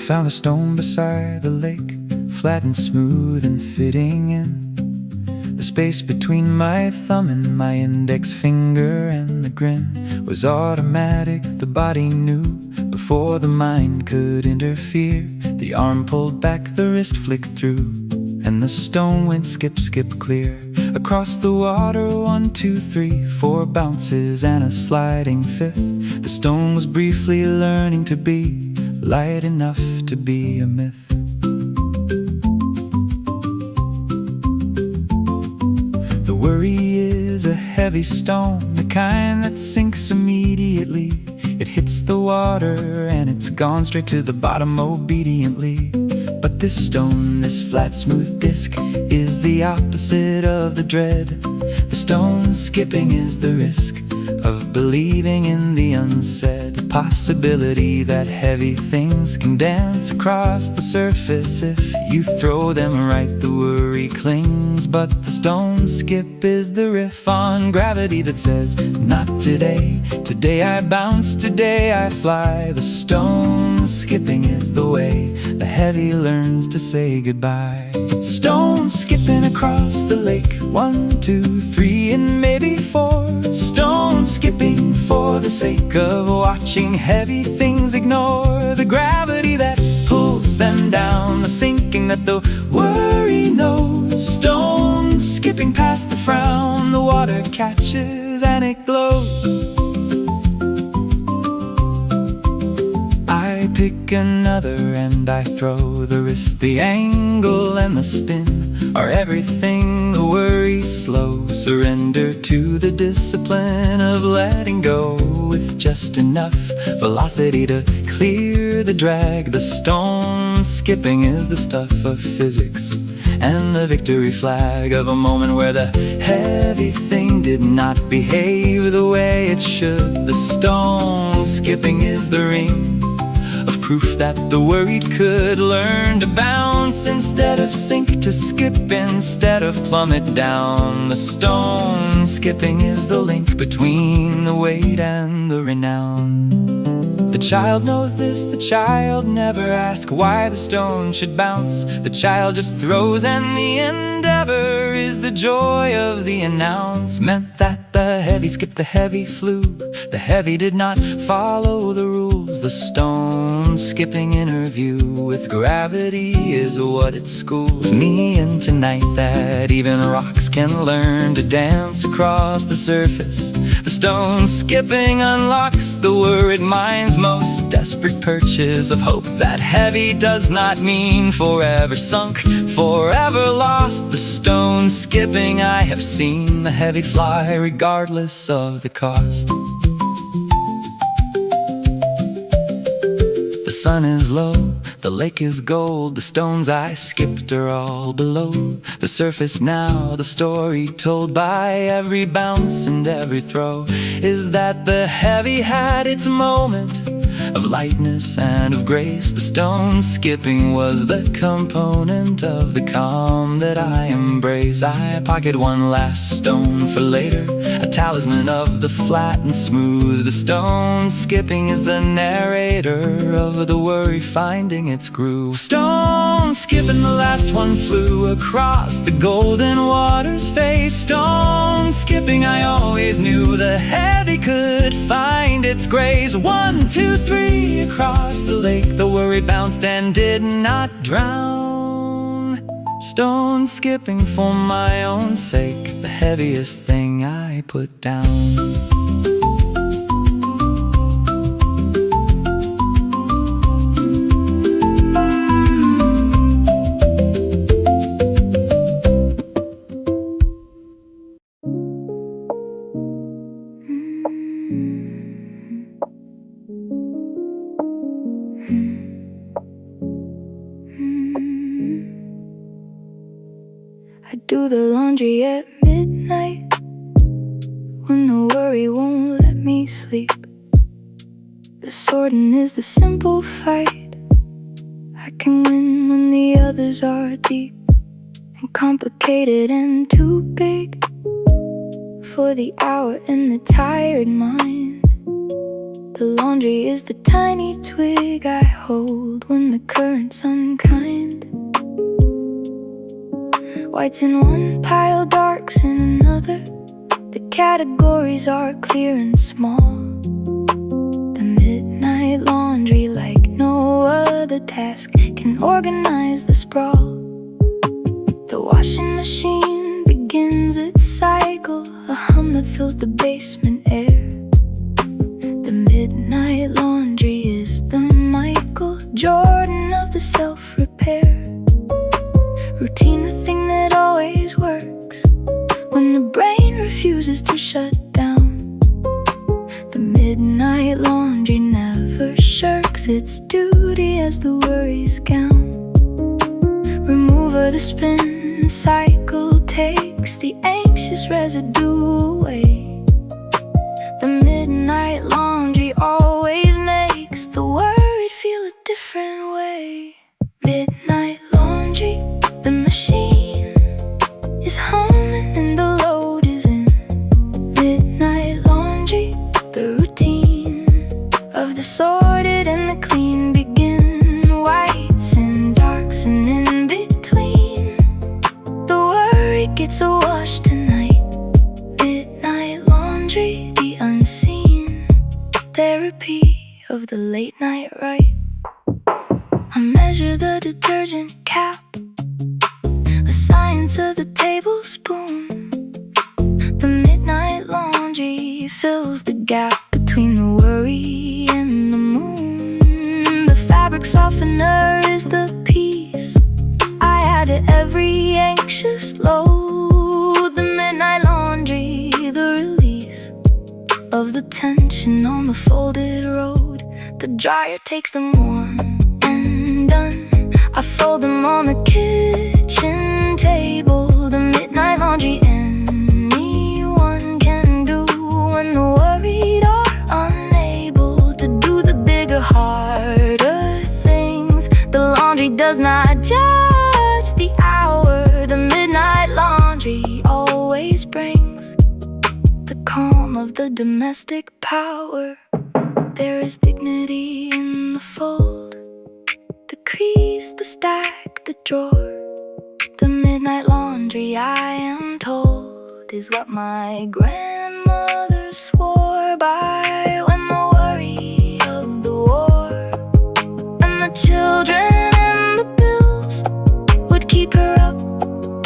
found a stone beside the lake, flat and smooth and fitting in the space between my thumb and my index finger, and the grin was automatic. The body knew before the mind could interfere. The arm pulled back, the wrist flicked through, and the stone went skip, skip clear. Across the water, 1, 2, 3, 4 bounces and a sliding fifth. The stone was briefly learning to be light enough to be a myth. The worry is a heavy stone, the kind that sinks immediately. It hits the water and it's gone straight to the bottom obediently. But this stone, this flat smooth disc, is the opposite of the dread. The stone skipping is the risk of believing in the unsaid. Possibility that heavy things can dance across the surface. If you throw them right, the worry clings. But the stone skip is the riff on gravity that says, not today. Today I bounce, today I fly. The stone skipping is the way the heavy learns to say goodbye. Stone skipping across the lake, 1, 2, 3, and maybe 4. Stone skipping for the sake of watching heavy things ignore the gravity that pulls them down, the sinking that the worry knows. Stone skipping past the frown, the water catches and it glows. I pick another and I throw the wrist. The angle and the spin are everything. The worry slow. Surrender to the discipline of letting go, with just enough velocity to clear the drag. The stone skipping is the stuff of physics, and the victory flag of a moment where the heavy thing did not behave the way it should. The stone skipping is the ring of proof that the worried could learn to bounce instead of sink, to skip instead of plummet down. The stone skipping is the link between the weight and the renown. The child knows this, the child never asks why the stone should bounce. The child just throws, and the endeavor is the joy of the announcement that the heavy skipped, the heavy flew. The heavy did not follow the rules. The stone skipping interview with gravity is what it schools me in tonight, that even rocks can learn to dance across the surface. The stone skipping unlocks the worried mind's most desperate purchase of hope. That heavy does not mean forever sunk, forever lost. The stone skipping, I have seen the heavy fly regardless of the cost. The sun is low, the lake is gold. The stones I skipped are all below the surface now. The story told by every bounce and every throw is that the heavy had its moment of lightness and of grace. The stone skipping was the component of the calm that I embrace. I pocket one last stone for later, a talisman of the flat and smooth. The stone skipping is the narrator of the worry finding its groove. Stone skipping, the last one flew across the golden water's face. Stone skipping, I always knew the heavy could find its grace. 1, 2, 3, across the lake, the worry bounced and did not drown. Stone skipping for my own sake, the heaviest thing I put down. I do the laundry at midnight when the worry won't let me sleep. The sorting is the simple fight. I can win when the others are deep and complicated and too big for the hour and the tired mind. The laundry is the tiny twig I hold when the current's unkind. Whites in one pile, darks in another. The categories are clear and small. The midnight laundry, like no other task, can organize the sprawl. The washing machine begins its cycle, a hum that fills the basement air. The midnight laundry is the Michael Jordan of the self-repair. Routine, the thing that always works when the brain refuses to shut down. The midnight laundry never shirks its duty as the worries gown. Remove the spin cycle takes the anxious residue away. The midnight laundry always makes the worried feel a different way. Midnight laundry, the machine is humming and the load is in. Midnight laundry, the routine of the sorted and the clean begin. Whites and darks and in between, the worry gets a wash tonight. Midnight laundry, the unseen therapy of the late night right. I measure the detergent cap, a science of the tablespoon. The midnight laundry fills the gap between the worry and the moon. The fabric softener is the piece I add to every anxious load. The midnight laundry, the release of the tension on the folded road. The dryer takes them warm and done. I fold them on the kitchen table. The midnight laundry anyone can do when the worried are unable to do the bigger, harder things. The laundry does not judge the hour. The midnight laundry always brings the calm of the domestic power. There is dignity in the fold, the crease, the stack, the drawer. The midnight laundry, I am told, is what my grandmother swore by when the worry of the war and the children and the bills would keep her up.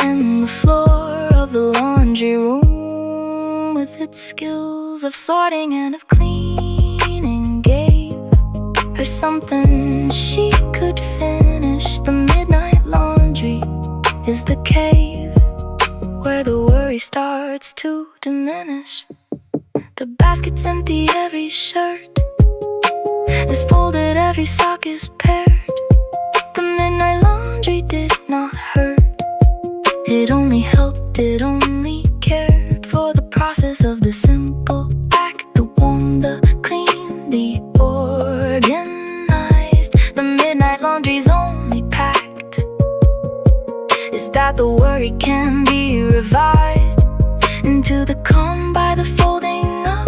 And the floor of the laundry room, with its skills of sorting and of cleaning, gave her something she could finish. The midnight laundry is the cave where the worry starts to diminish. The basket's empty, every shirt is folded, every sock is paired. The midnight laundry did not hurt, it only helped, it only cared for the process of the simple act, the warm, the clean, the organized. The midnight laundry's only pact is that the worry can be revised into the calm by the folding of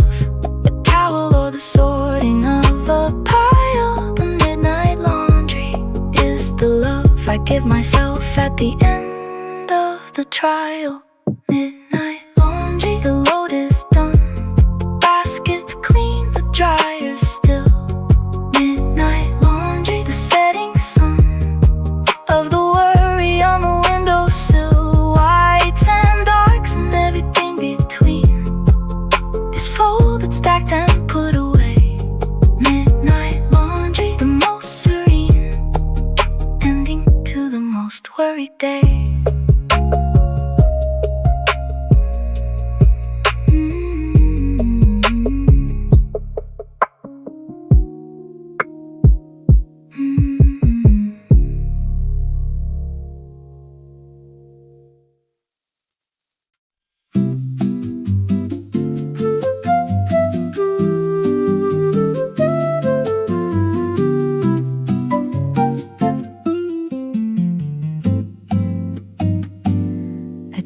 a towel or the sorting of a pile. The midnight laundry is the love I give myself at the end of the trial. Midnight laundry, the load is done, basket's clean, the dryer's still. Midnight laundry, the setting sun of the worry on the windowsill. Whites and darks and everything between is folded, stacked and put away. Midnight laundry, the most serene ending to the most worried day.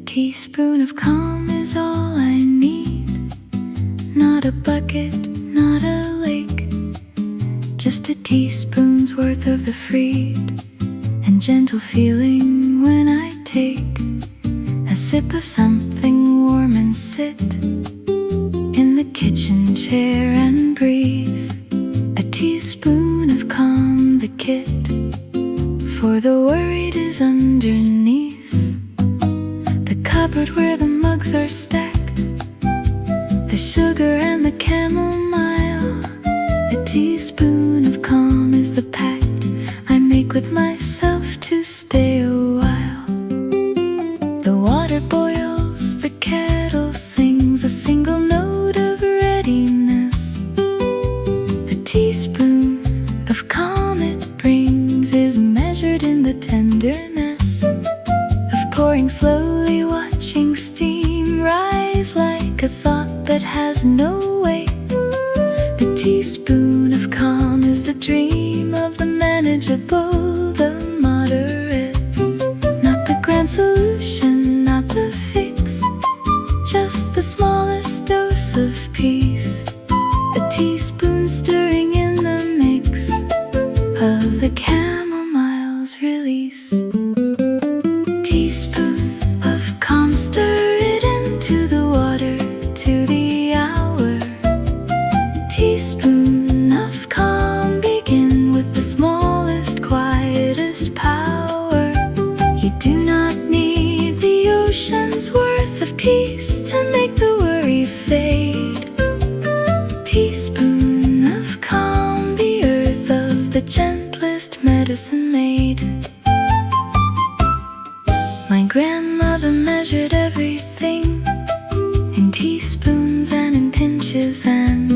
Teaspoon of calm is all I need. Not a bucket, not a lake, Just a teaspoon's worth of the freed and gentle feeling when I take a sip of something warm and sit in the kitchen chair and breathe. A teaspoon of calm, the kit for the worried is underneath the cupboard where the mugs are stacked, the sugar and the chamomile. A teaspoon of calm is the pact I make with myself to stay a while. The water boils, the kettle sings a single note of readiness. The teaspoon of calm it brings is measured in the tenderness of pouring slowly, watching steam rise like a thought that has no weight. The teaspoon of calm is the dream of the manageable, the moderate. Not the grand solution, not the fix, just the smallest dose of peace. A teaspoon stirring in the mix of the chamomile's release. Teaspoon of calm, stir it into the water, to the hour. Teaspoon of calm, begin with the smallest, quietest power. You do not need the ocean's worth of peace to make the worry fade. Teaspoon of calm, the earth of the gentlest medicine made. My grandmother measured everything in teaspoons and in pinches, and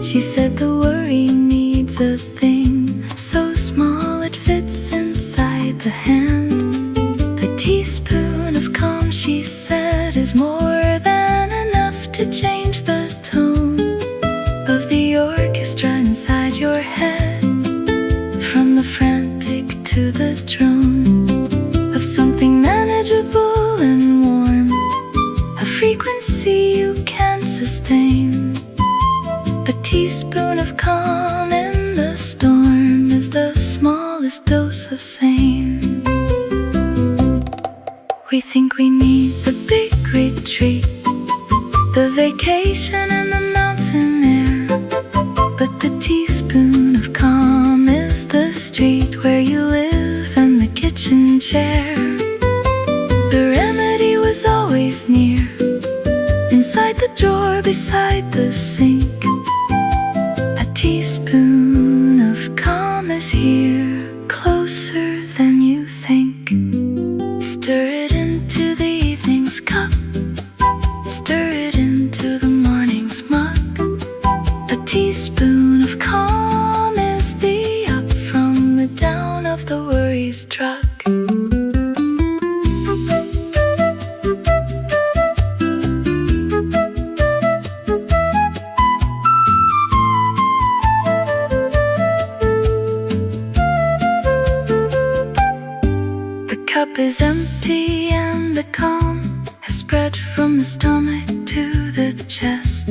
she said the worry needs a thing so small it fits inside the hand. A teaspoon of calm, she said, is more than enough to change the tone of the orchestra inside your head, from the frantic to the drone of something manageable and warm, a frequency you can sustain. A teaspoon of calm in the storm is the smallest dose of sane. We think we need the big retreat, the vacation and the mountain air, but the teaspoon of calm is the street where you live and the kitchen chair. The remedy was always near, inside the drawer beside the sink. A teaspoon of calm is here, closer than you think. Stir it into the evening's cup, stir it into the morning's mug. A teaspoon of calm is the up from the down of the worries drug. The cup is empty and the calm has spread from the stomach to the chest.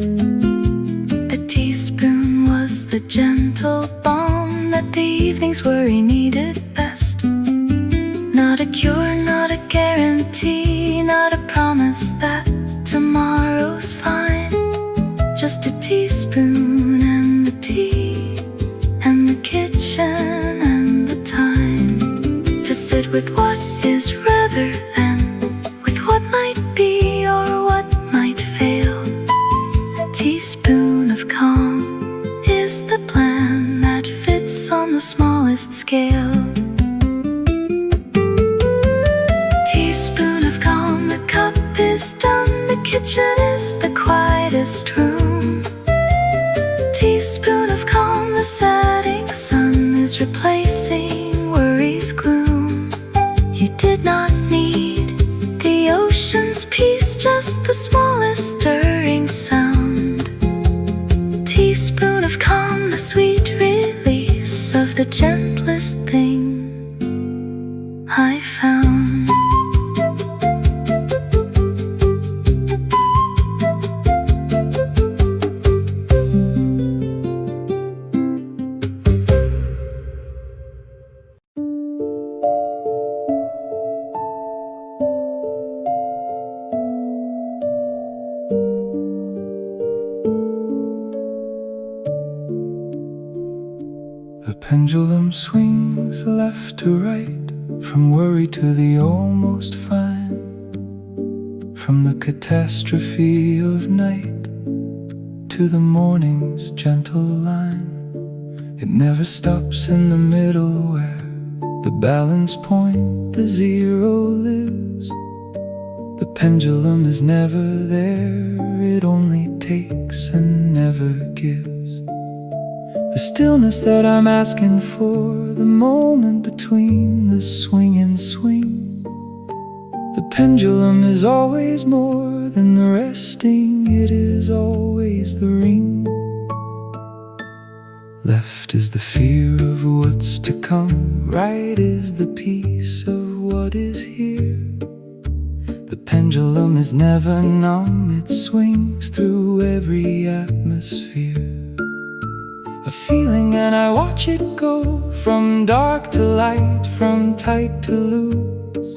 A teaspoon was the gentle balm that the evening's worry needed best. Not a cure, not a guarantee, not a promise that tomorrow's fine. Just a teaspoon and the tea and the kitchen and the time to sit with what is rather than with what might be or what might fail. A teaspoon of calm is the plan that fits on the smallest scale. Teaspoon of calm, the cup is done, the kitchen is the quietest room. Teaspoon of calm, the setting sun is replacing worry's gloom. You did not need the ocean's peace, just the smallest stirring sound. Teaspoon of calm, the sweet release of the gentlest thing I found. Pendulum swings left to right, from worry to the almost fine, from the catastrophe of night to the morning's gentle line. It never stops in the middle where the balance point, the zero lives. The pendulum is never there, it only takes and never gives. The stillness that I'm asking for, the moment between the swing and swing. The pendulum is always more than the resting, it is always the ring. Left is the fear of what's to come, right is the peace of what is here. The pendulum is never numb, it swings through every atmosphere. A feeling and I watch it go, from dark to light, from tight to loose.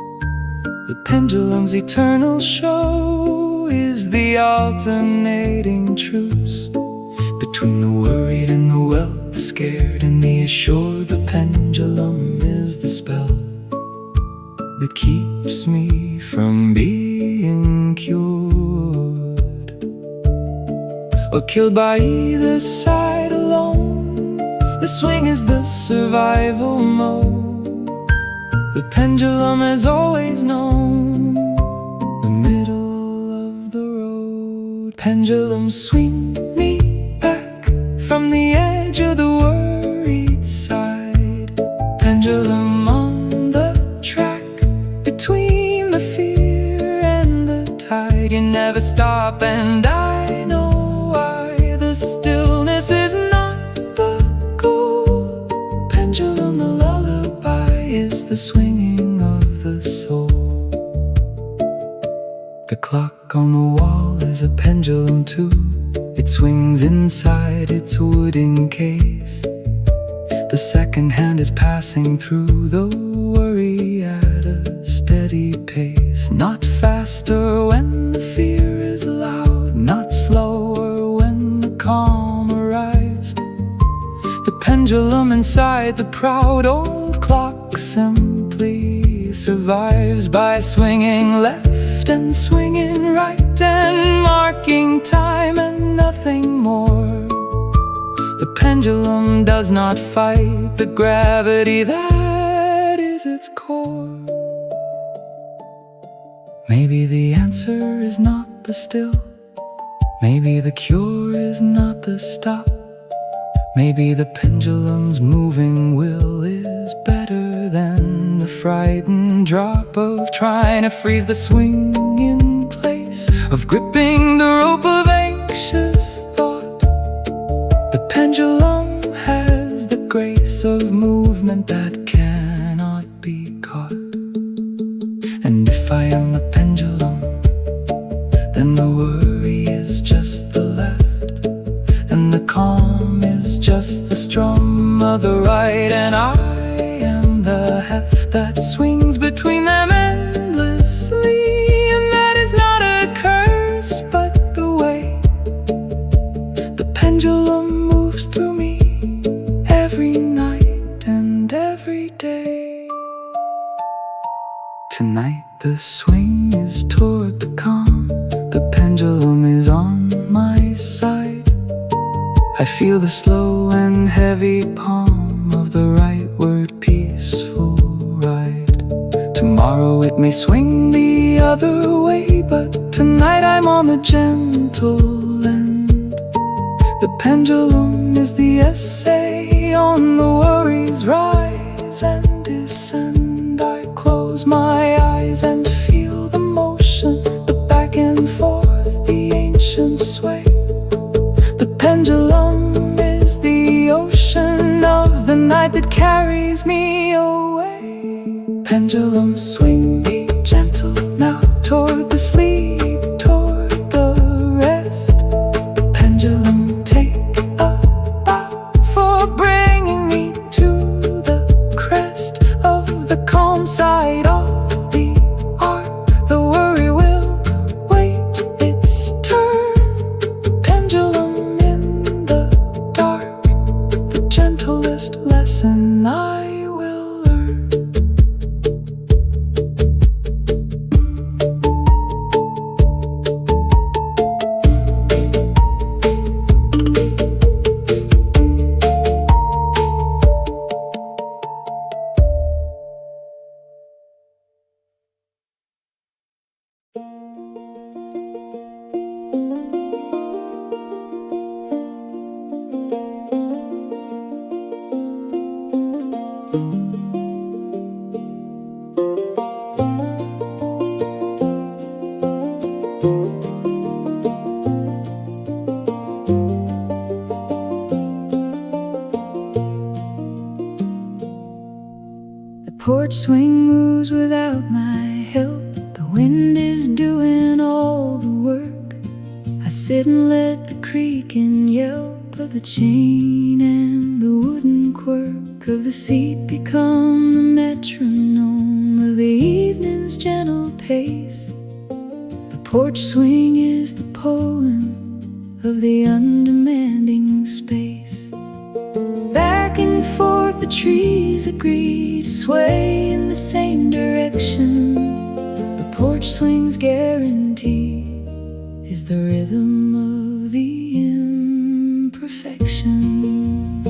The pendulum's eternal show is the alternating truce between the worried and the well, the scared and the assured. The pendulum is the spell that keeps me from being cured or killed by either side alone. The swing is the survival mode. The pendulum has always known the middle of the road. Pendulum swing me back from the edge of the worried side. Pendulum on the track between the fear and the tide. You never stop and I know why. The stillness is not the goal. Pendulum, the lullaby, is the swinging of the soul. The clock on the wall is a pendulum too. It swings inside its wooden case. The second hand is passing through the worry at a steady pace. Not faster when the fear is loud, not slower when the calm arrives. The pendulum inside the proud old clock simply survives by swinging left and swinging right and marking time and nothing more. The pendulum does not fight the gravity that is its core. Maybe the answer is not the still. Maybe the cure is not the stop. Maybe the pendulum's moving will is better than the frightened drop of trying to freeze the swing in place, of gripping the rope of anxious thought. The pendulum has the grace of movement that cannot be caught. And if I am the pendulum, then the worry is just the left, and the calm is just the strum of the right, and I am the heft that swings between them endlessly. And that is not a curse, but the way the pendulum moves through me every night and every day. Tonight the swing is toward the calm. The pendulum is on my side. I feel the slow and heavy palm of the right word, peaceful ride. Tomorrow it may swing the other way, but tonight I'm on the gentle end. The pendulum is the essay on the worries rise and descend. I close my eyes and feel the motion, the back and forth, the ancient sway. The pendulum is the ocean of the night that carries me away. Pendulum, swing me gentle now toward the sleep, toward the rest. Pendulum, take a bow for bringing me to the crest of the calm side of the arc. The worry will wait its turn. Pendulum in the dark, the gentlest lesson Porch swing moves without my help. The wind is doing all the work. I sit and let the creak and yelp of the chain and the wooden quirk of the seat become the metronome of the evening's gentle pace. The porch swing is the poem of the undemanding space. Back and forth the trees agree to sway in the same direction. The porch swing's guarantee is the rhythm of the imperfection.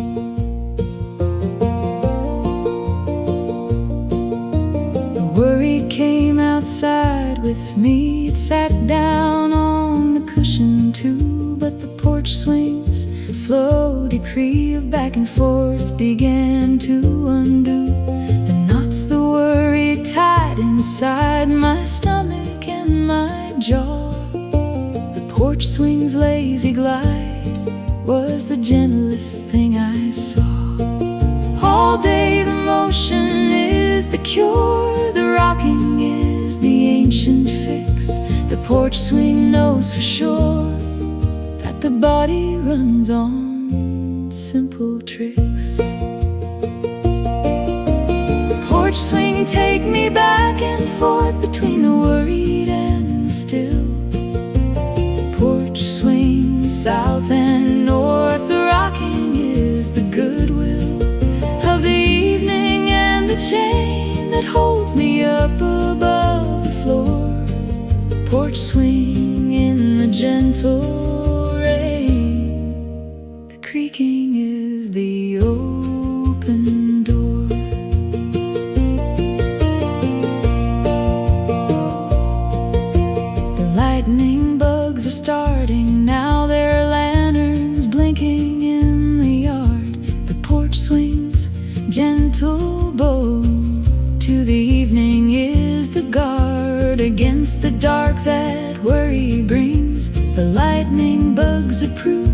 The worry came outside with me. It sat down on the cushion too, but the porch swing's slow decree of back and forth began to undo the knots the worry tied inside my stomach and my jaw. The porch swing's lazy glide was the gentlest thing I saw. All day the motion is the cure, the rocking is the ancient fix. The porch swing knows for sure that the body runs on simple tricks. Porch swing, take me back and forth between the worried and the still. Porch swing, south and north, the rocking is the goodwill of the evening and the chain that holds me up above the floor. Porch swing in the gentle rain, the creaking is the open door. The lightning bugs are starting now, their lanterns blinking in the yard. The porch swings gentle bow to the evening is the guard against the dark that worry brings. The lightning bugs are proof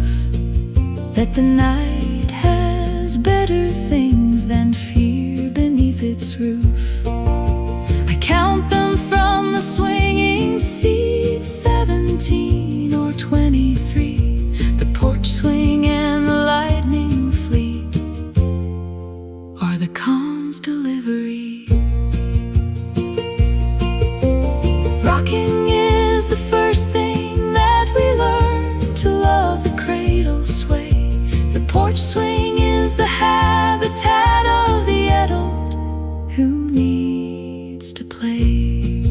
that the night has better things than fear beneath its roof. I count them from the swinging seat, 17 or 23. The porch swing and the lightning fleet are the calm's delivery. Rocking is the first thing that we learn to love, the cradle sway. The porch swing is the habitat of the adult who needs to play.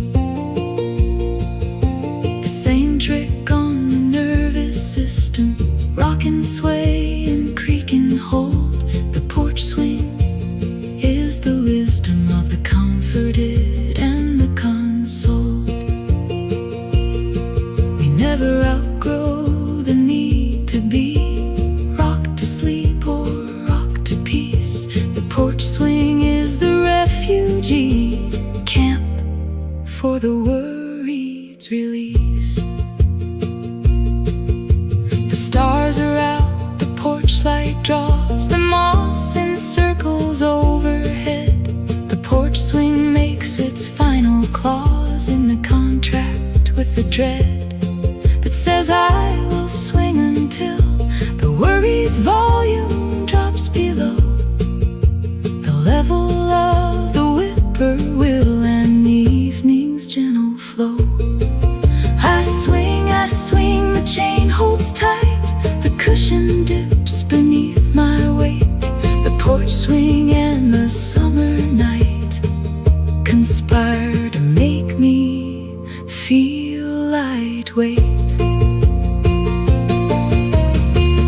The same trick on the nervous system, rock and sway and creak and hold. The porch swing is the wisdom of the comforted and the consoled. We never outgrow the need to be rocked to sleep or rocked to peace. The porch swing is the refugee camp for the worried's release. The stars are out, the porch light draws the moss in circles overhead. The porch swing makes its final clause in the contract with the dread that says I will swing until the worry's volume drops below the level of the whippoorwill and the evening's gentle flow. I swing, the chain holds tight, the cushion dips beneath my weight. The porch swing and the summer night conspire to make me feel lightweight.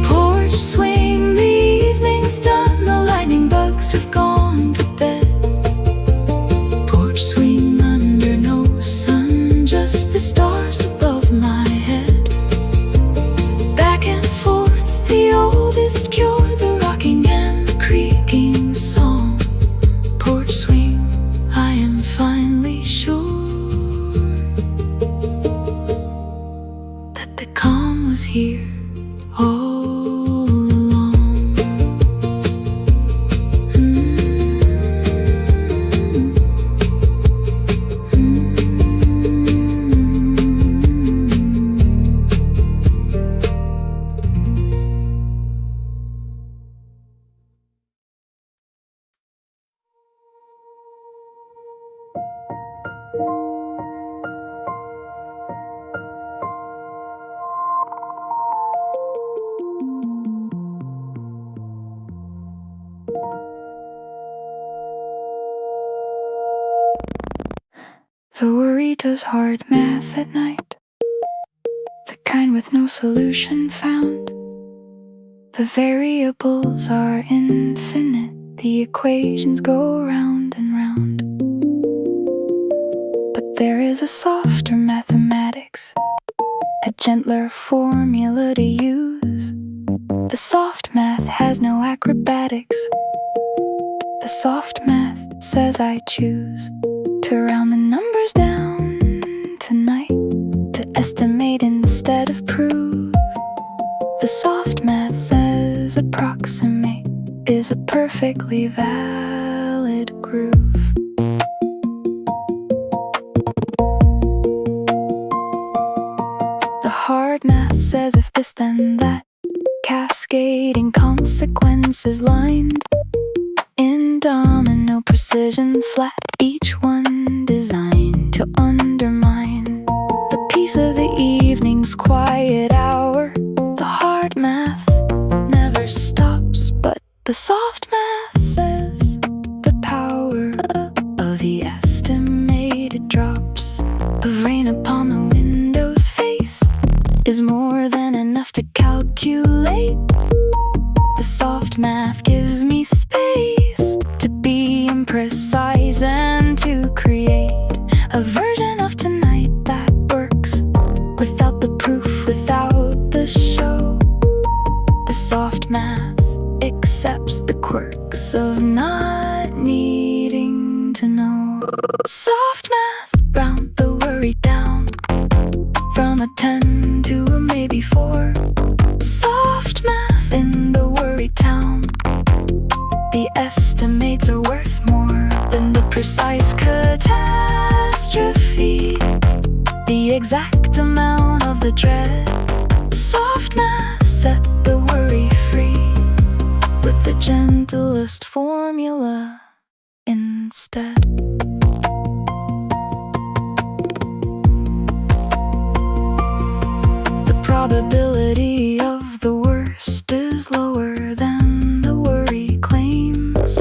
Porch swing, the evening's done, the lightning bugs have gone to bed. Porch swing under no sun, just the here all along. The worry does hard math at night, the kind with no solution found. The variables are infinite, the equations go round and round. But there is a softer mathematics, a gentler formula to use. The soft math has no acrobatics. The soft math says I choose to round the numbers down tonight, to estimate instead of prove. The soft math says approximate is a perfectly valid groove. The hard math says if this then that, cascading consequences lined in domino precision flat, each one designed to undermine the peace of the evening's quiet hour. The hard math never stops, but the soft math says the power of the estimated drops of rain upon the window's face is more than enough to calculate. The soft math gives me space to be imprecise and to create a version of tonight that works without the proof, without the show. The soft math accepts the quirks of not needing to know. Soft math round the worry down from a 10 to a maybe 4. Soft math in the worry town, the estimates are worth more than the precise catastrophe, the exact amount of the dread. Soft math set the worry free with the gentlest formula instead. The probability of the worst is lower than the worry claims.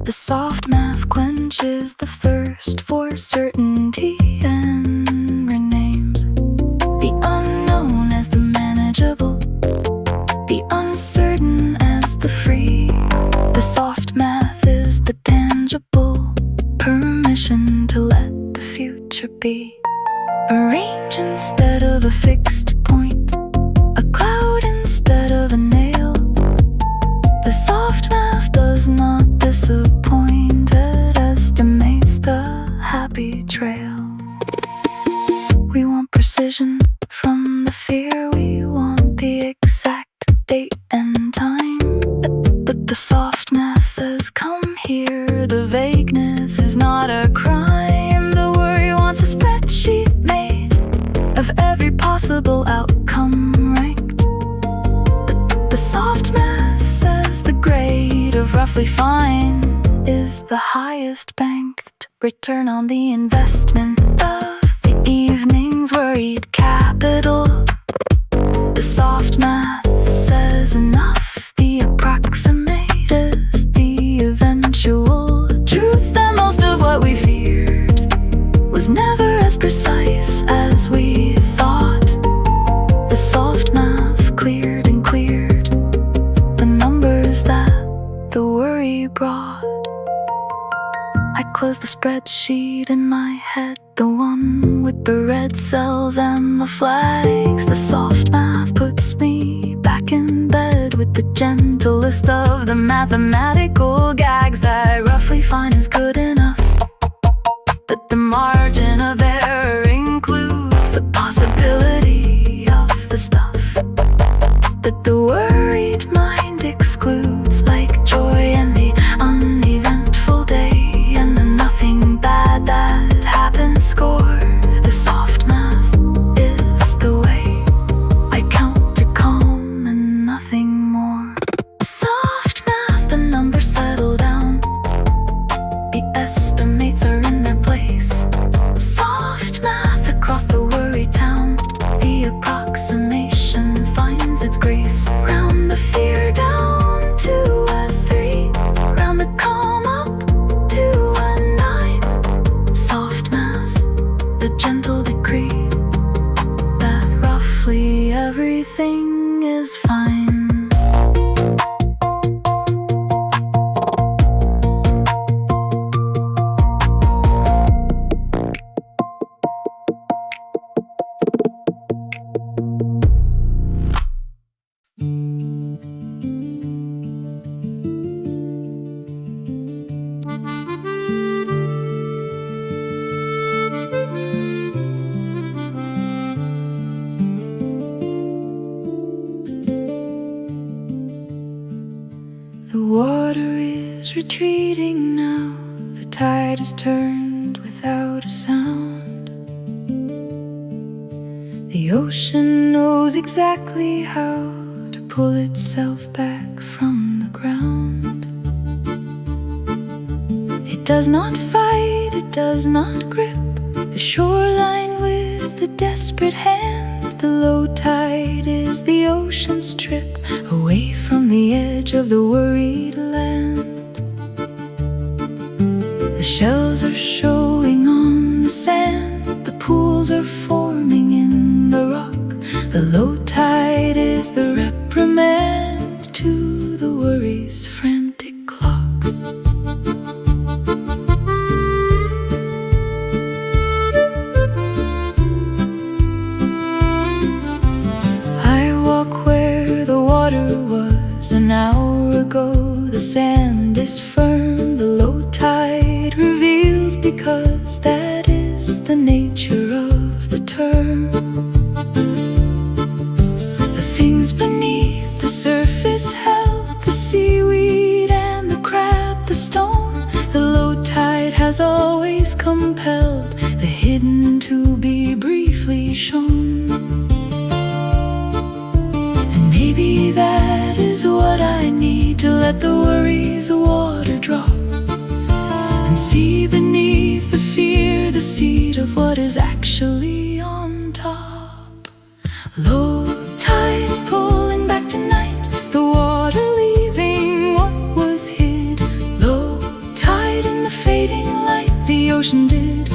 The soft math quenches the thirst for certainty and renames the unknown as the manageable, the uncertain as the free. The soft math is the tangible permission to let the future be. Arrange instead of a fixed point, a cloud instead of a nail. The soft math does not disappoint, it estimates the happy trail. We want precision from the fear, we want the exact date and time. But the soft math says come here, the vagueness is not a crime. The worry wants a spreadsheet made of every possible outcome ranked. The soft math says the grade of roughly fine is the highest banked return on the investment of the evening's worried capital. The soft math says enough, the approximate is the eventual truth, that most of what we feared was never as precise as we thought. The soft math cleared and cleared the numbers that the worry brought. I closed the spreadsheet in my head, the one with the red cells and the flags. The soft math puts me back in bed with the gentlest of the mathematical gags, that roughly fine is good enough, but the margin of error includes the possibility of the stuff retreating now. The tide has turned without a sound. The ocean knows exactly how to pull itself back from the ground. It does not fight, it does not grip the shoreline with a desperate hand. The low tide is the ocean's trip away from the edge of the worried land. The shells are showing on the sand, the pools are forming in the rock. The low tide is the reprimand to the worry's frantic clock. I walk where the water was an hour ago. The sand is firm, the low tide reveals, because that is the nature of the term. The things beneath the surface help, the seaweed and the crab, the stone. The low tide has always compelled the hidden to be briefly shown. And maybe that is what I need to let the worries water drop and see beneath the fear the seed of what is actually on top. Low tide pulling back tonight, the water leaving what was hid. Low tide in the fading light, the ocean did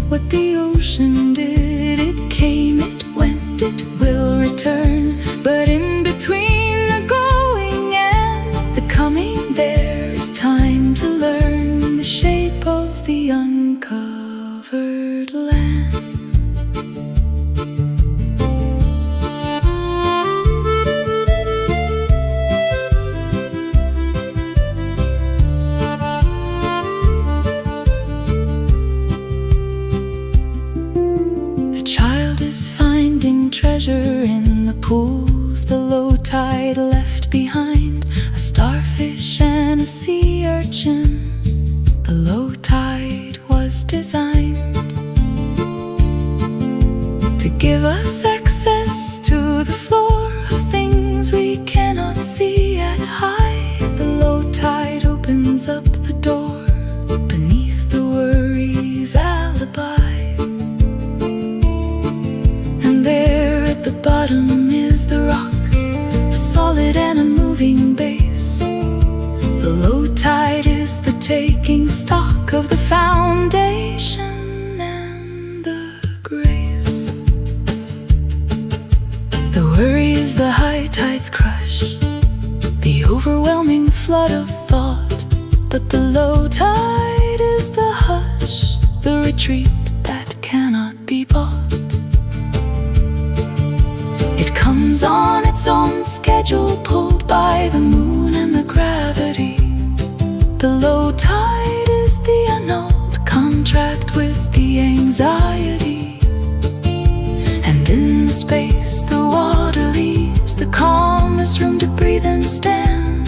what the ocean did. It came, it went, it will return, but in between the going and the coming there is time to learn the shape of the uncovered land. A child is finding treasure in the pools the low tide left behind. A starfish and a sea urchin, the low tide was designed to give us access to the floor of things we cannot see at high. The low tide opens up the door beneath the worry's alibi. And there at the bottom is the rock, a solid and a moving base. The low tide is the taking stock of the foundation and the grace. The worry is the high tide's crush, the overwhelming flood of thought. But the low tide is the hush, the retreat that cannot be bought. It comes on its own schedule, pulled by the moon and the gravity. The low tide is the annulled contract with the anxiety. And in the space the water leaves the calmest room to breathe and stand.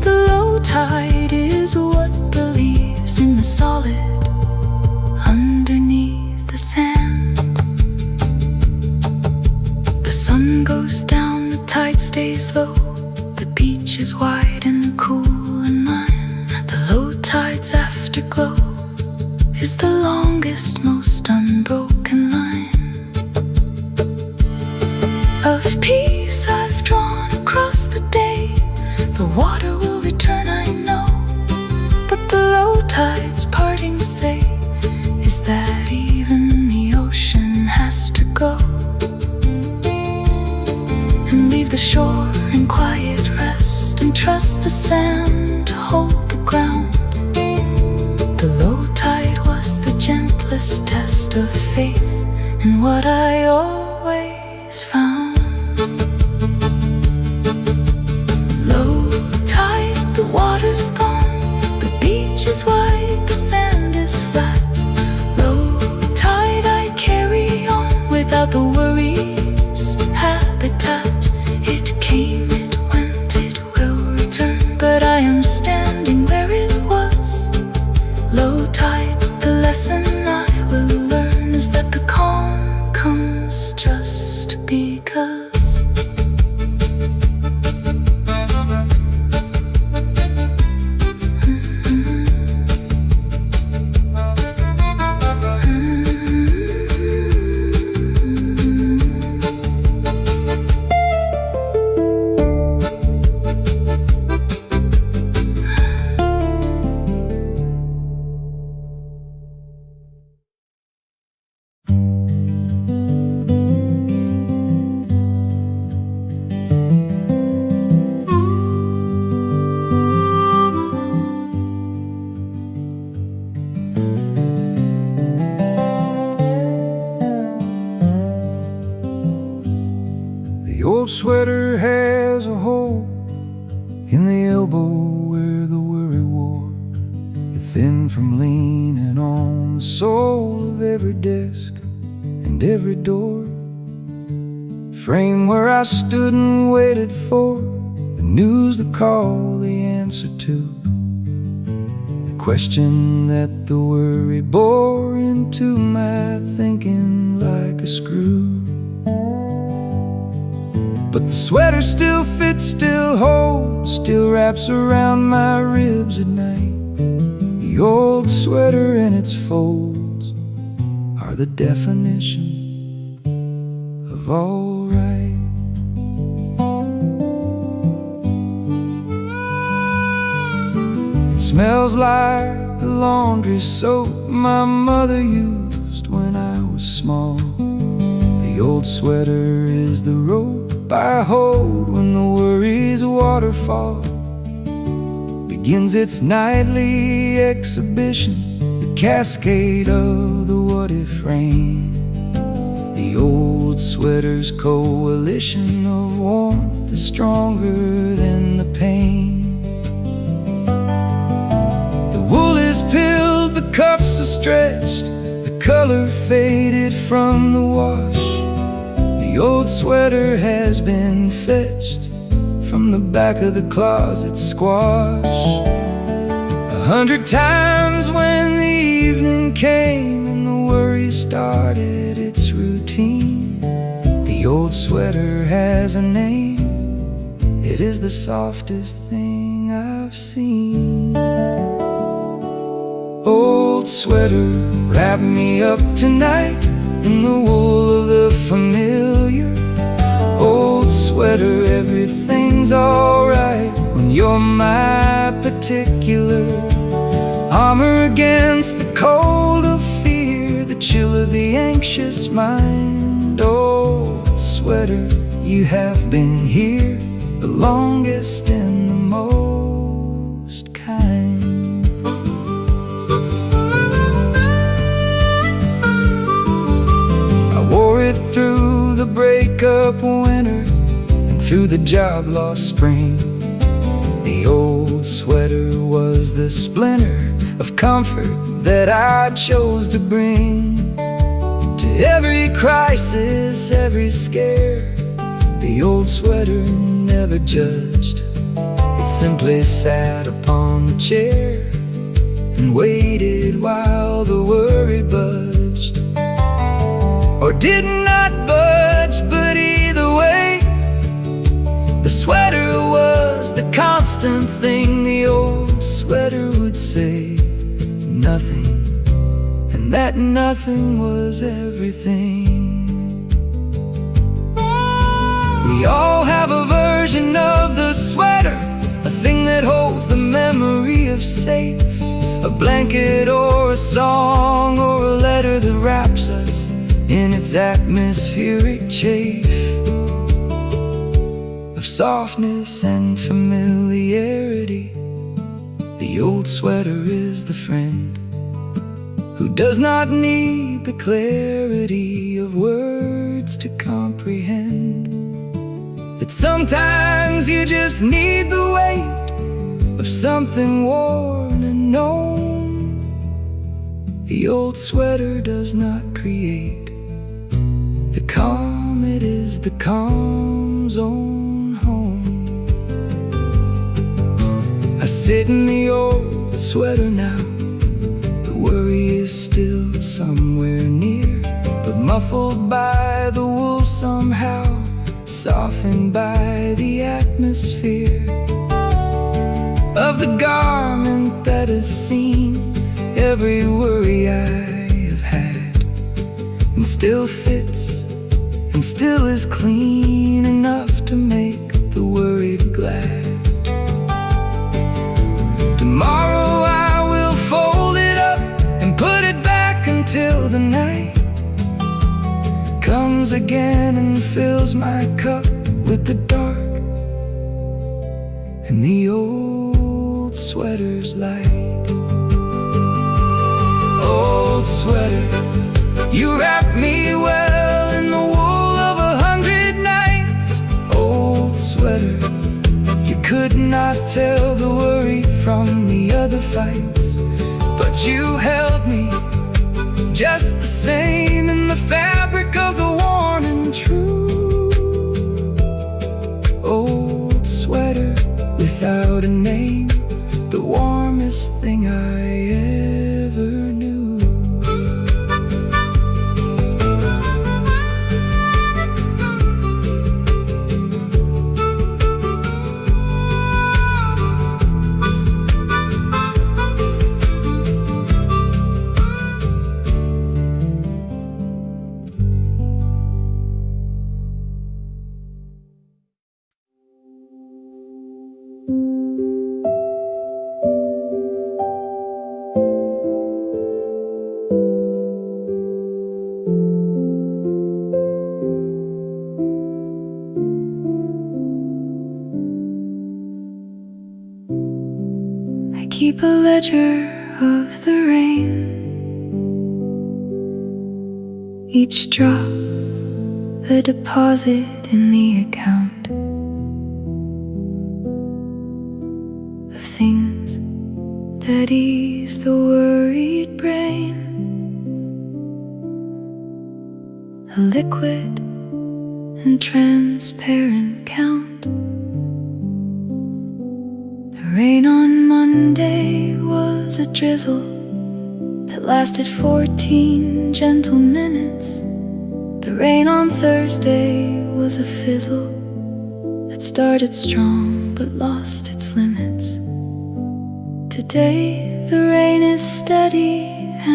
The low tide is what believes in the solid underneath the sand. The sun goes down, the tide stays low, the beach is wide and cool and mine. The low tide's afterglow is the longest, most unbroken line of peace I've drawn across the day. The water will return, I know, but the low tide's parting say is that even the ocean has to go and leave the shore in quiet rest and trust the sand to hold the ground. The low tide was the gentlest test of faith and what I always found. Low tide, the water's gone, the beach is wide, the sand is flat. Low tide, I carry on without the worries habitat. It came, it went, it will return, but I am standing where old sweater has a hole in the elbow where the worry wore. You're thin from leaning on the sole of every desk and every door. Frame where I stood and waited for the news, the call, the answer to the question that the worry bore into my thinking like a screw. But the sweater still fits, still holds, still wraps around my ribs at night. The old sweater and its folds are the definition of alright. It smells like the laundry soap my mother used when I was small. The old sweater is the rope I hold when the worry's waterfall begins its nightly exhibition, the cascade of the what-if rain. The old sweater's coalition of warmth is stronger than the pain. The wool is pilled, the cuffs are stretched, the color faded from the wash. The old sweater has been fetched from the back of the closet squash. 100 times when the evening came and the worry started its routine, the old sweater has a name. It is the softest thing I've seen. Old sweater, wrap me up tonight in the wool of the familiar. Old sweater, everything's alright when you're my particular. Armor against the cold of fear, the chill of the anxious mind. Old sweater, you have been here the longest and the most kind. Wore it through the breakup winter and through the job loss spring. The old sweater was the splinter of comfort that I chose to bring to every crisis, every scare. The old sweater never judged. It simply sat upon the chair and waited while the worry buzzed, or did not budge. But either way, the sweater was the constant thing. The old sweater would say nothing, and that nothing was everything. We all have a version of the sweater, a thing that holds the memory of safe, a blanket or a song or a letter that wraps us in its atmospheric chafe of softness and familiarity. The old sweater is the friend who does not need the clarity of words to comprehend that sometimes you just need the weight of something worn and known. The old sweater does not create the calm, it is the calm's own home. I sit in the old sweater now. The worry is still somewhere near, but muffled by the wool somehow, softened by the atmosphere of the garment that has seen every worry I have had, and still fits and still is clean enough to make the worried glad. Tomorrow I will fold it up and put it back until the night comes again and fills my cup with the dark and the old sweater's light. Old sweater, you wrap me well in the wool of 100 nights. nights, but you held me just the same in the fabric of the warm and true. Old sweater without a name, the warmest thing I ever knew. Keep a ledger of the rain, each drop a deposit in the account of things that ease the worried brain. A liquid and transparent count. The rain on Monday was a drizzle that lasted 14 gentle minutes. The rain on Thursday was a fizzle that started strong but lost its limits. Today the rain is steady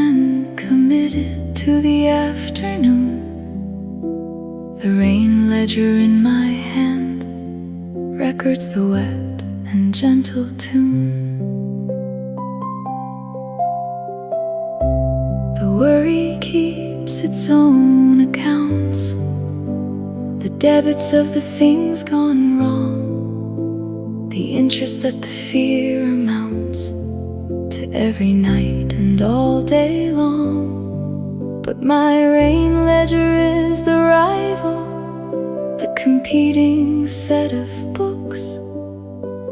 and committed to the afternoon. The rain ledger in my hand records the wet and gentle tune. The worry keeps its own accounts, the debits of the things gone wrong, the interest that the fear amounts to every night and all day long. But my rain ledger is the rival, the competing set of books.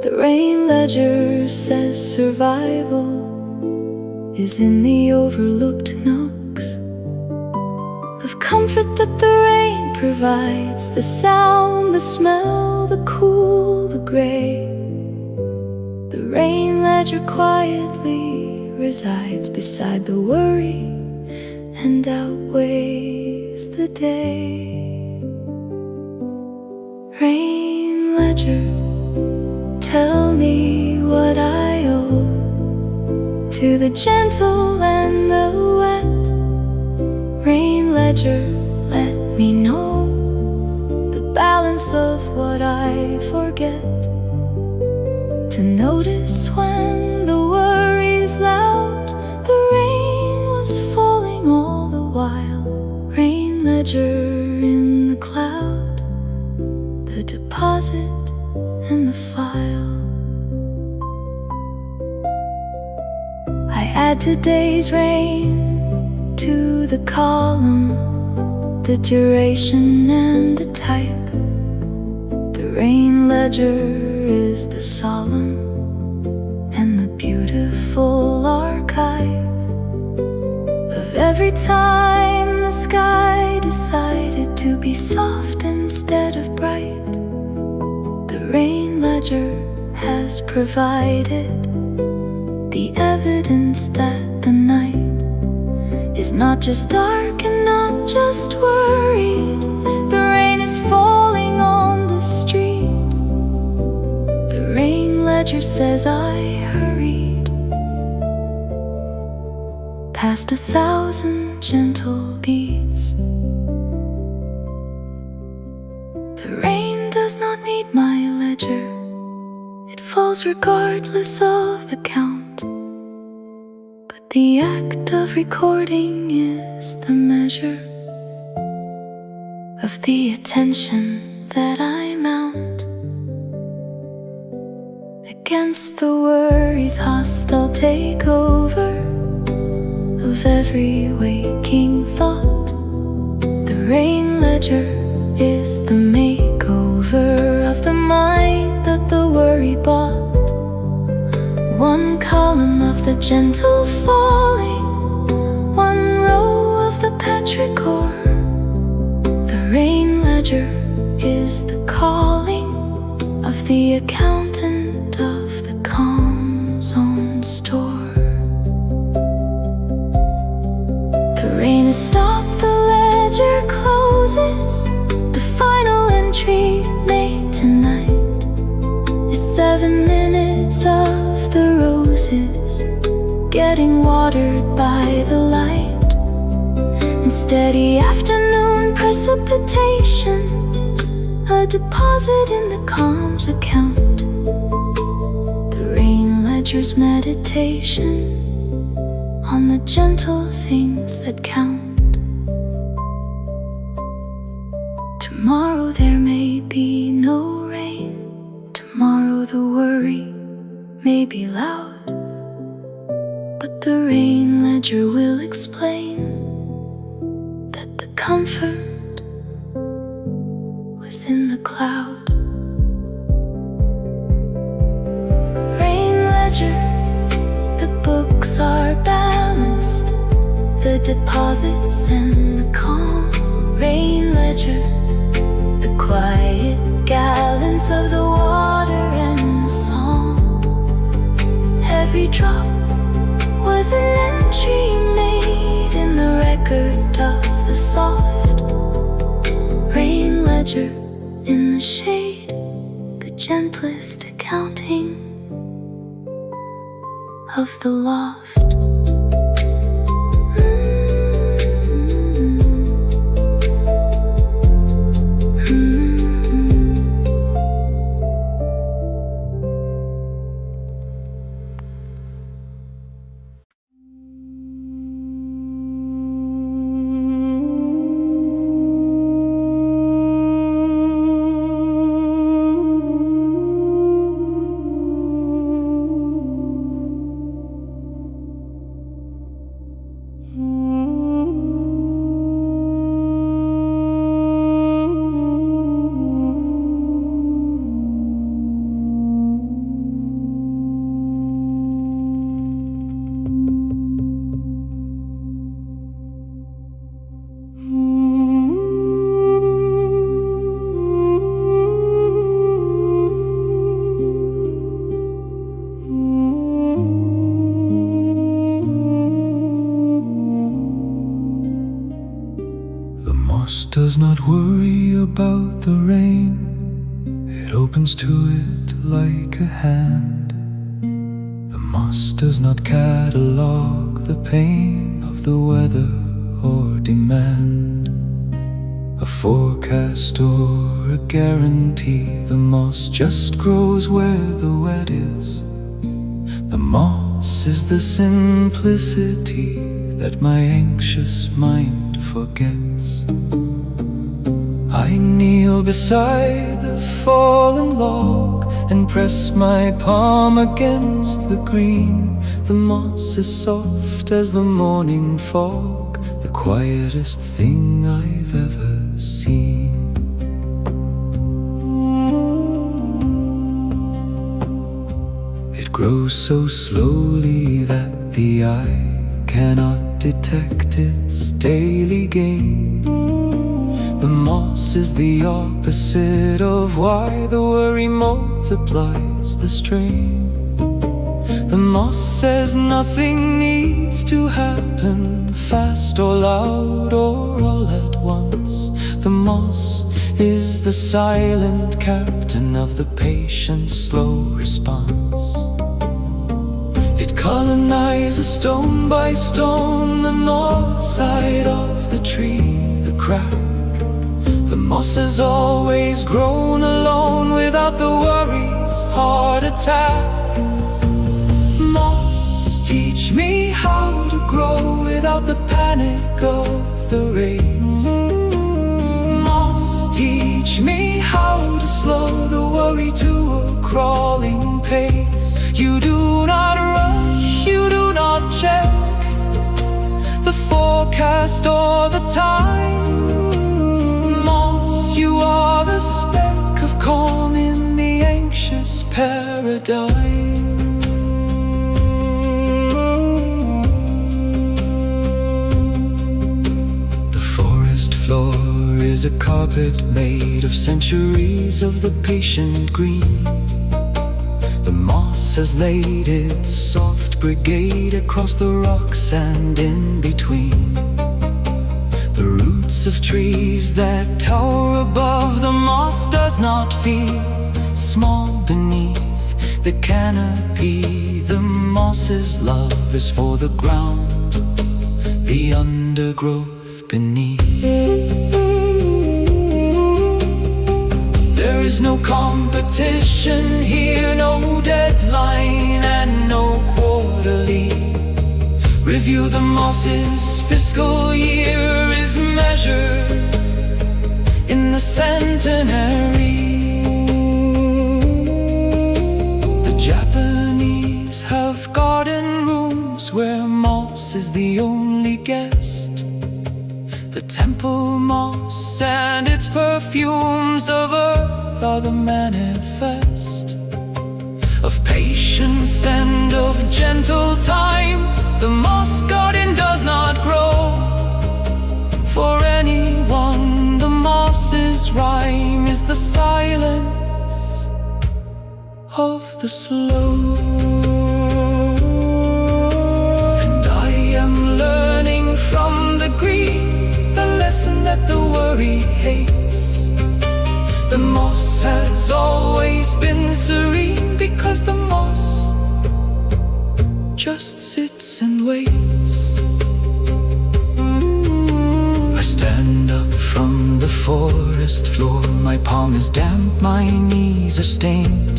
The rain ledger says survival is in the overlooked nooks of comfort that the rain provides. The sound, the smell, the cool, the gray. The rain ledger quietly resides beside the worry and outweighs the day. Rain ledger, tell me what I owe to the gentle and the wet. Rain ledger, let me know the balance of what I forget. To notice when the worry's loud, the rain was falling all the while. Rain ledger in the cloud, the deposit and the file. I add today's rain to the column, the duration and the type. The rain ledger is the solemn and the beautiful archive of every time the sky decided to be soft instead of bright. The rain ledger has provided the evidence that the night is not just dark and not just worried. The rain is falling on the street. The rain ledger says I hurried past 1,000 gentle beats. The rain does not need my ledger, it falls regardless of the count. But the act of recording is the measure of the attention that I mount against the worry's hostile takeover of every waking thought. The rain ledger is the makeover of the mind that the worry bought. One column of the gentle falling, one row of the petrichor. The rain ledger is the calling of the accountant of the calm zone store. The rain has stopped, the ledger closes. The final entry made tonight is 7 minutes of the roses getting watered by the light, and steady afternoon precipitation, a deposit in the calm's account. The rain ledger's meditation on the gentle things that count. Tomorrow there may be no rain. Tomorrow the worry may be loud, but the rain ledger will explain that the comfort was in the cloud. Rain ledger, the books are balanced, the deposits and the calm. Rain ledger, the quiet gallons of the water and the song. Every drop was an entry made in the record of the soft rain ledger. In the shade, the gentlest accounting of the loft. Does not worry about the rain. It opens to it like a hand. The moss does not catalog the pain of the weather or demand a forecast or a guarantee. The moss just grows where the wet is. The moss is the simplicity that my anxious mind forgets. I kneel beside the fallen log and press my palm against the green. The moss is soft as the morning fog, the quietest thing I've ever seen. It grows so slowly that the eye cannot detect its daily gain. The moss is the opposite of why the worry multiplies the strain. The moss says nothing needs to happen fast or loud or all at once. The moss is the silent captain of the patient, slow response. It colonizes stone by stone the north side of the tree, the crack. The moss has always grown alone without the worry's heart attack. Moss, teach me how to grow without the panic of the race. Moss, teach me how to slow the worry to a crawling pace. You do not rush, you do not check the forecast or the time. You are the speck of calm in the anxious paradigm. is a carpet made of centuries of the patient green. The moss has laid its soft brigade across the rocks and in between. The roots of trees that tower above the moss does not feel small beneath the canopy. The moss's love is for the ground, the undergrowth beneath. There is no competition here, no deadline and no quarterly review. The moss's fiscal year is measured in the centenary. The Japanese have garden rooms where moss is the only guest. The temple moss and its perfumes of earth are the manifest of patience and of gentle time. The moss garden does not grow for anyone. The moss's rhyme is the silence of the slow. And I am learning from the green the lesson that the worry hates. The moss has always been serene because the moss just sits and waits. I stand up from the forest floor. My palm is damp, my knees are stained.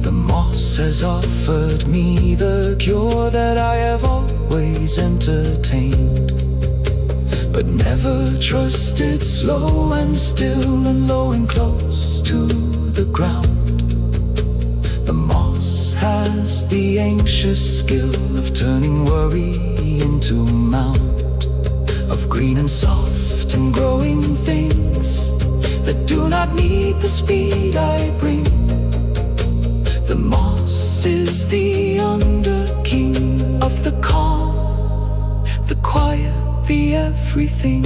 The moss has offered me the cure that I have always entertained, but never trusted. Slow and still and low and close to the ground. The moss has the anxious skill of turning worry into a mound of green and soft and growing things that do not need the speed I bring. The moss is the under-king of the calm, the quiet, the everything.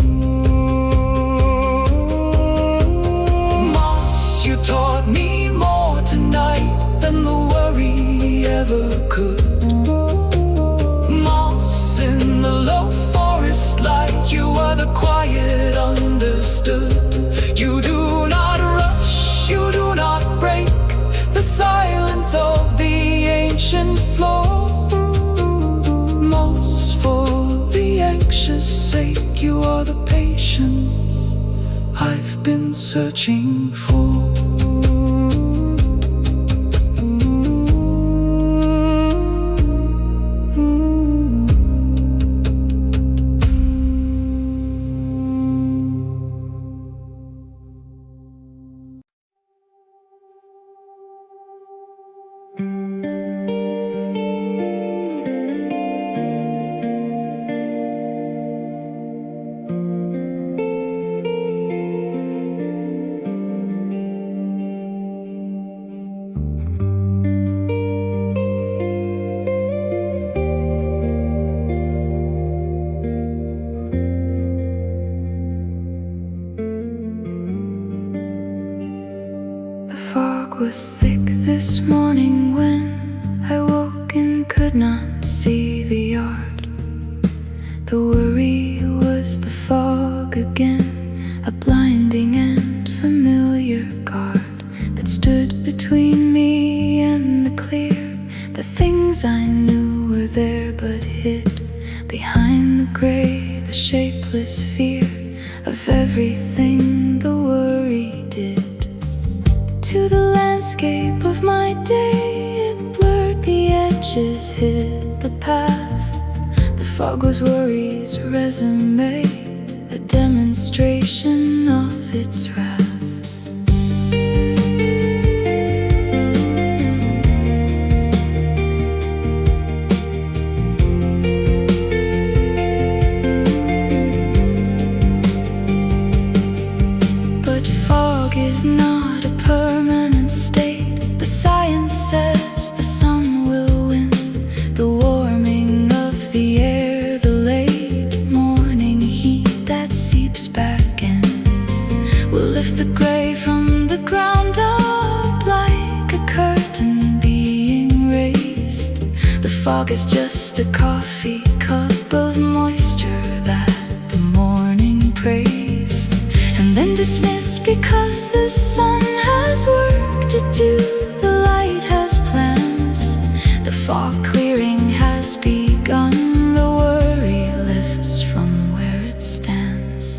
Moss, you taught me more tonight than the worry ever could. Moss in the low forest light, you are the quiet understood. You do not rush, you do not break the silence of the ancient floor. Moss, for the anxious sake, you are the patience I've been searching for. Was thick this morning when I woke and could not see the yard. The worry was the fog again, a blinding and familiar guard that stood between me and the clear. The things I knew were there but hid behind the gray, the shapeless fear of everything the worry did. To the landscape of my day, it blurred the edges, hid the path. The fog was worry's resume, a demonstration of its wrath. But fog is not a permanent state. The science says the sun will win. The warming of the air, the late morning heat that seeps back in. will lift the gray from the ground up like a curtain being raised. The fog is just a coffee cup of moisture that the morning praised, and then dismissed because the sun has work to do. The light has plans. The fog clearing has begun. The worry lifts from where it stands.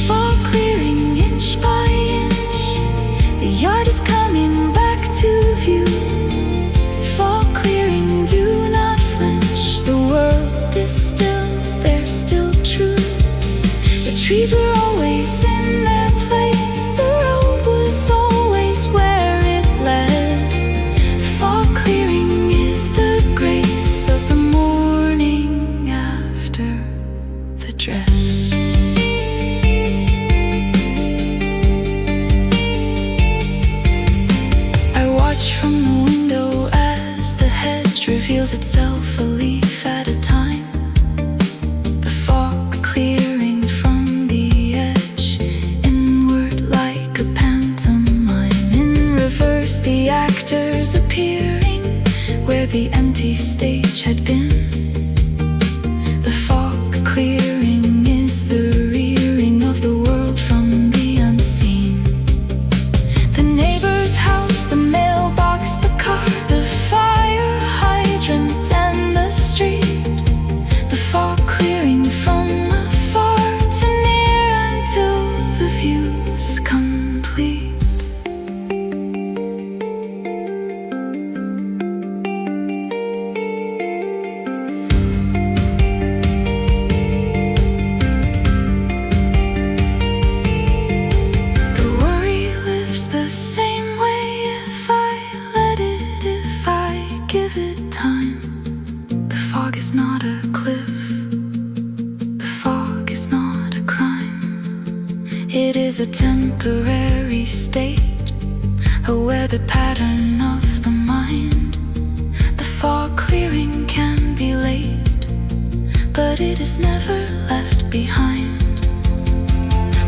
Fog clearing inch by inch. The yard is coming back to view. Fog clearing, do not flinch. The world is still, they're still true. The trees were always in their place. The road was always where it led. Fog clearing is the grace of the morning after the dread. I watch from the window as the hedge reveals itself a leaf at a time. The fog clearing from the edge, inward like a pantomime. In reverse, the actors appearing where the empty stage had been. The fog clearing is the rearing of the world from the unseen. The neighbor's house, the mailbox, the car, the fire hydrant and the street. The fog clearing from afar to near until the view's complete. The worry lives the same way if I let it, if I give it time. The fog is not a cliff. The fog is not a crime. It is a temporary state, a weather pattern of the mind. The fog clearing can be late, but it is never left behind.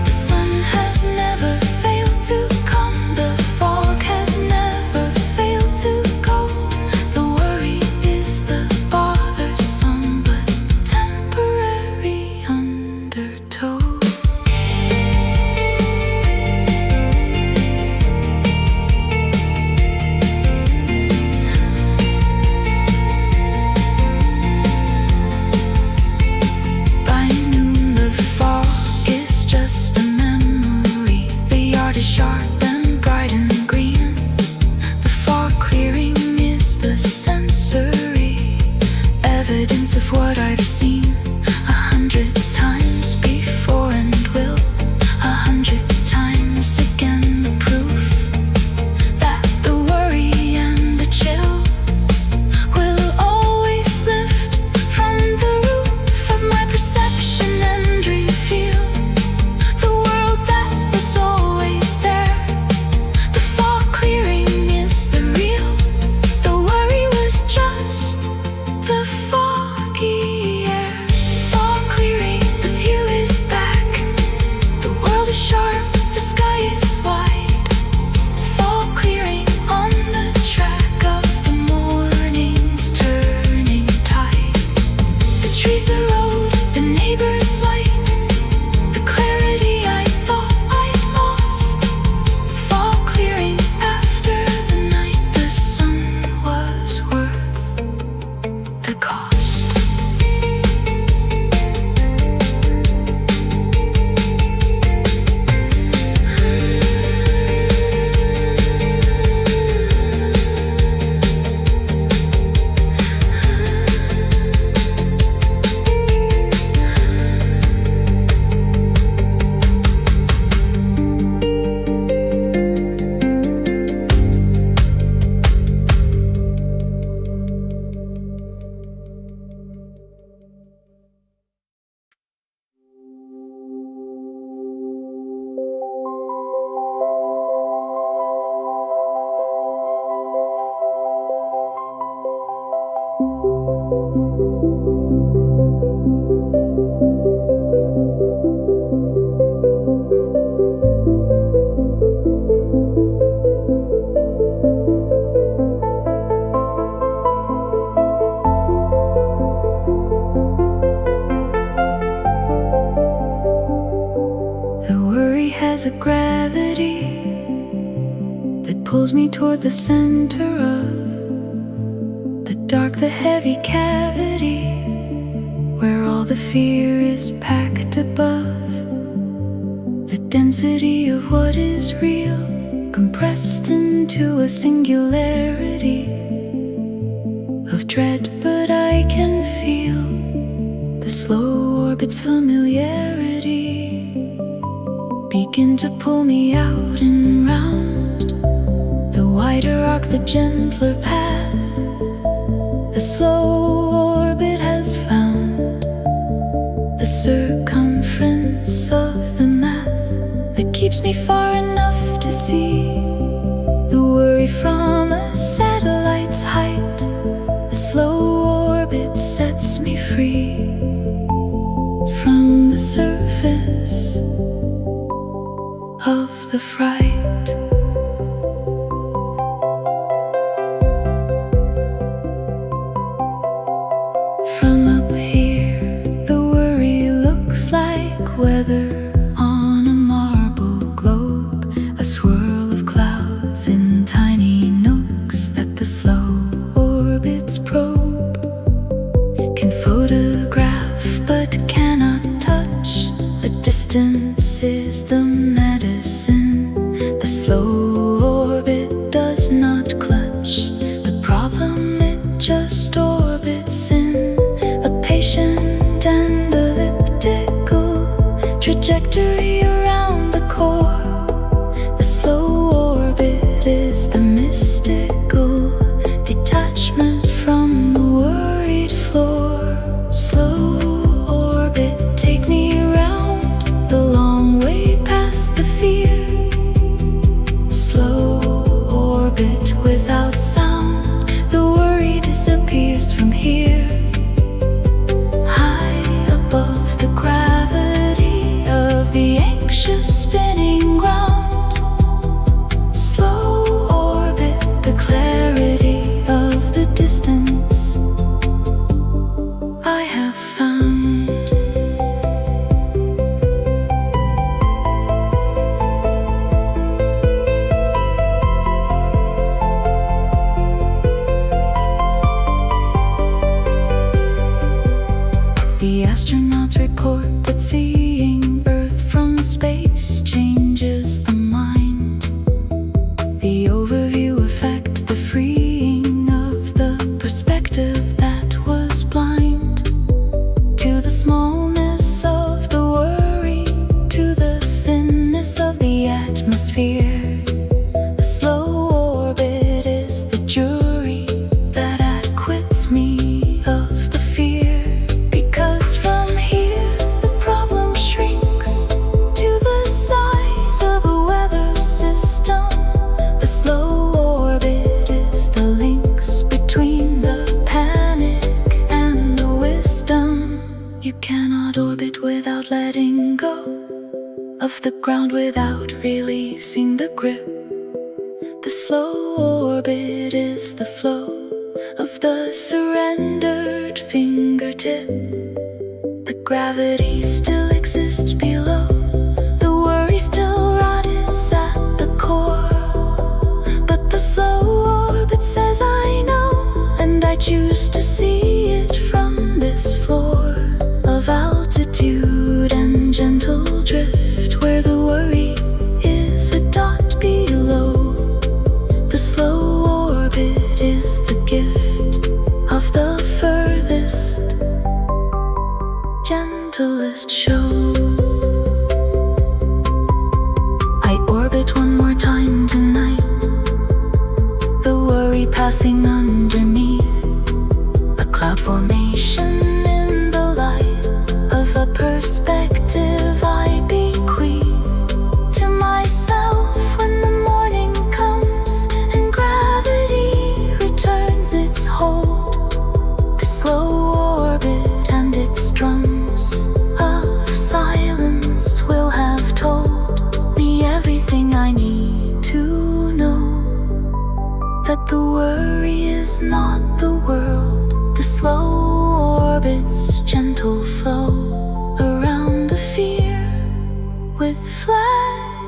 The sun has never failed to come. The fog has never failed to go. The worry is the bothersome but temporary undertow. By noon, the fog is just a memory. The yard is sharp and bright and green. The fog clearing is the sensory evidence of what I've seen 100 times before and will 100 times again. The proof that the worry and the chill will always lift from the roof of my perception and reveal the world that was always there. has a gravity that pulls me toward the center of the dark, the heavy cavity where all the fear is packed above. The density of what is real compressed into a singularity of dread, but I can feel the slow orbit's familiarity begin to pull me out and round the wider arc, the gentler path. The slow orbit has found the circumference of the math that keeps me far enough to see the worry from a satellite's height. The slow orbit sets me free from the surface of the fright. From up here, the worry looks like weather on a marble globe, a swirl of clouds in tiny nooks that the slow orbit's probe can photograph but cannot touch. The distance is the medicine. The slow orbit does not clutch the problem, it just orbits in a patient and elliptical trajectory around the core. The slow orbit is the mystical detachment from the worried floor. Slow orbit, take me around the long way past the fear. Slow orbit without sound, the worry disappears from here. High above the gravity of the anxious spinning ground. Slow orbit, the clarity of the distance I have found. The astronauts report that seeing Earth from space changes the mind. The overview effect, the freeing of the perspective that was blind to the smallness of the worry, to the thinness of the atmosphere. The slow orbit is the jury that acquits me of the fear. Because from here the problem shrinks to the size of a weather system. The slow orbit is the links between the panic and the wisdom. You cannot orbit without letting go of the ground, without releasing the grip. The slow orbit is the flow of the surrendered fingertip. The gravity still exists below, the worry still rises at the core. But the slow orbit says I know, and I choose to see it from this floor of altitude and gentle drift, where the worry is a dot below. The slow orbit is the gift of the furthest, gentlest show. I orbit one more time tonight, the worry passing underneath a cloud formation in the light of a perspective I bequeath to myself when the morning comes and gravity returns its hold. The slow orbit and its drums of silence will have told me everything I need to know. That the worry is not the world, the slow orbit's gentle flow around the fear with flash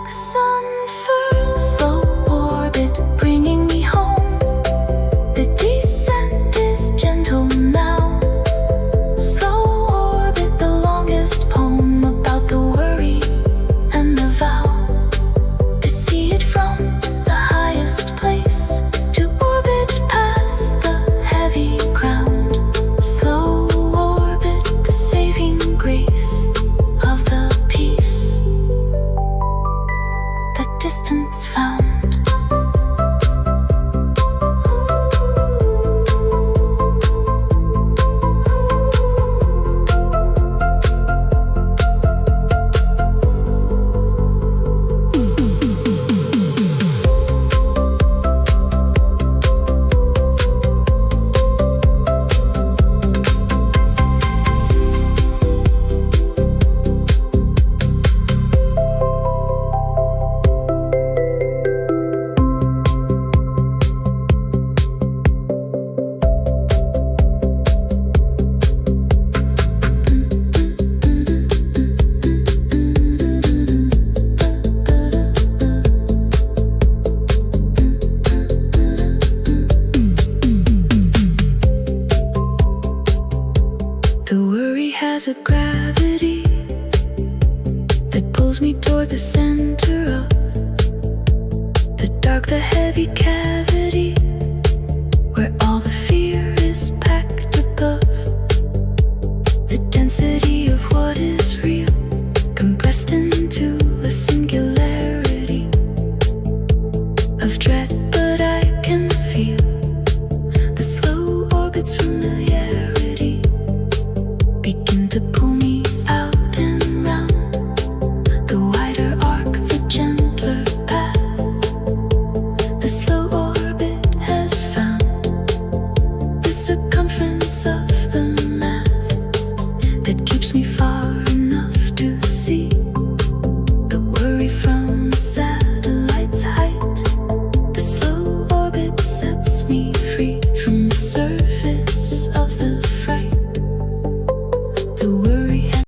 center of the dark, the heavy cat.